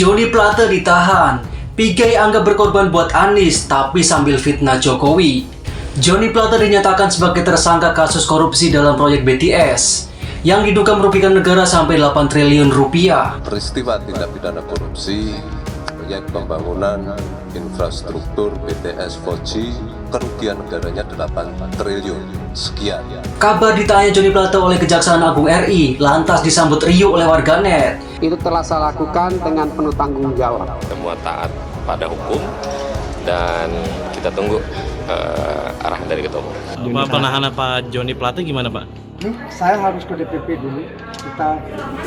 Johnny Plate ditahan. Pigai anggap berkorban buat Anies tapi sambil fitnah Jokowi. Johnny Plate dinyatakan sebagai tersangka kasus korupsi dalam proyek BTS yang diduga merugikan negara sampai 8 triliun rupiah. Peristiwa tindak pidana korupsi proyek pembangunan infrastruktur BTS 4G kerugian negaranya 8 triliun sekian. Kabar ditanya Johnny Plate oleh Kejaksaan Agung RI lantas disambut riuh oleh warganet. Itu telah saya lakukan dengan penuh tanggung jawab. Semua taat pada hukum dan kita tunggu arahan dari Ketua Umum. Apa penahanan Pak Johnny Plate gimana Pak? Saya harus ke DPP dulu, kita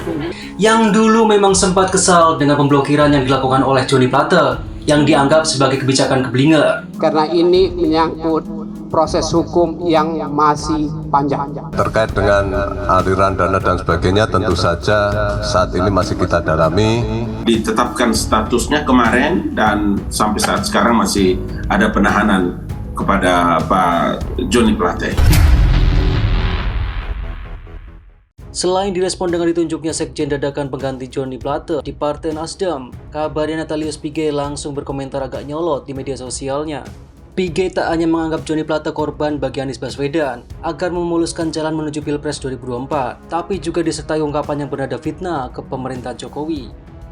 tunggu. Yang dulu memang sempat kesal dengan pemblokiran yang dilakukan oleh Johnny Plate yang dianggap sebagai kebijakan keblinger. Karena ini menyangkut proses hukum yang masih panjang. Terkait dengan aliran dana dan sebagainya tentu saja saat ini masih kita dalami. Ditetapkan statusnya kemarin dan sampai saat sekarang masih ada penahanan kepada Pak Johnny Plate. Selain direspon dengan ditunjuknya sekjen dadakan pengganti Johnny Plate di Partai Nasdem, kabarnya Natalius Pigai langsung berkomentar agak nyolot di media sosialnya. Pigai tak hanya menganggap Johnny Plate korban bagi Anies Baswedan agar memuluskan jalan menuju Pilpres 2024, tapi juga disertai ungkapan yang bernada fitnah ke pemerintahan Jokowi.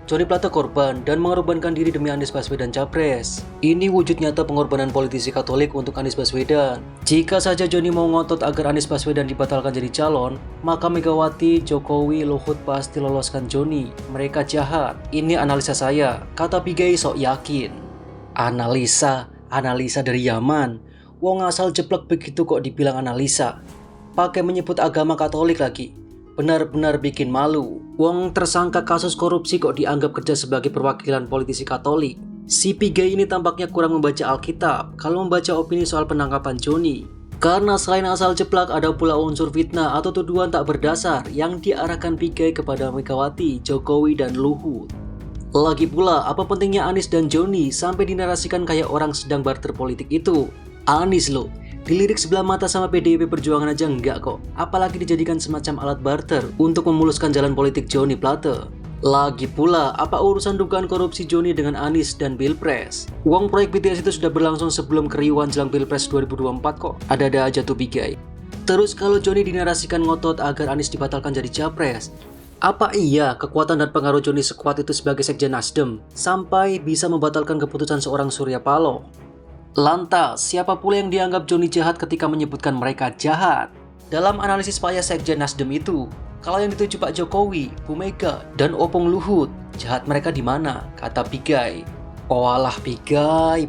Johnny Plate korban dan mengorbankan diri demi Anies Baswedan Capres. Ini wujud nyata pengorbanan politisi Katolik untuk Anies Baswedan. Jika saja Johnny mau ngotot agar Anies Baswedan dibatalkan jadi calon, maka Megawati, Jokowi, Luhut pasti loloskan Johnny. Mereka jahat. Ini analisa saya, kata Pigai sok yakin. Analisa dari Yaman. Wong asal jeplek begitu kok dibilang analisa. Pakai menyebut agama Katolik lagi. Benar-benar bikin malu. Wong tersangka kasus korupsi kok dianggap kerja sebagai perwakilan politisi Katolik. Si Pigai ini tampaknya kurang membaca Alkitab kalau membaca opini soal penangkapan Johnny. Karena selain asal jeplak ada pula unsur fitnah atau tuduhan tak berdasar yang diarahkan Pigai kepada Megawati, Jokowi, dan Luhut. Lagi pula, apa pentingnya Anies dan Johnny sampai dinarasikan kayak orang sedang barter politik itu? Anies loh, dilirik sebelah mata sama PDIP Perjuangan aja enggak kok. Apalagi dijadikan semacam alat barter untuk memuluskan jalan politik Johnny Plate. Lagi pula, apa urusan dugaan korupsi Johnny dengan Anies dan Pilpres? Uang proyek BTS itu sudah berlangsung sebelum keriuhan jelang Pilpres 2024 kok. Ada-ada aja tuh Pigai. Terus kalau Johnny dinarasikan ngotot agar Anies dibatalkan jadi Capres, apa iya kekuatan dan pengaruh Johnny sekuat itu sebagai sekjen Nasdem sampai bisa membatalkan keputusan seorang Surya Paloh? Lantas, siapa pula yang dianggap Johnny jahat ketika menyebutkan mereka jahat? Dalam analisis payah sekjen Nasdem itu, kalau yang dituju Pak Jokowi, Bu Mega, dan Opung Luhut, jahat mereka di mana? Kata Pigai. Walah Pigai.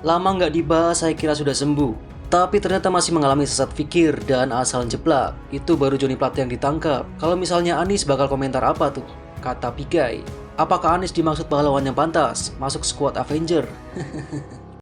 Lama nggak dibahas saya kira sudah sembuh. Tapi ternyata masih mengalami sesat pikir dan asal jeplak. Itu baru Johnny Plate yang ditangkap. Kalau misalnya Anies bakal komentar apa tuh? Kata Pigai. Apakah Anies dimaksud pahlawan yang pantas masuk skuad Avenger?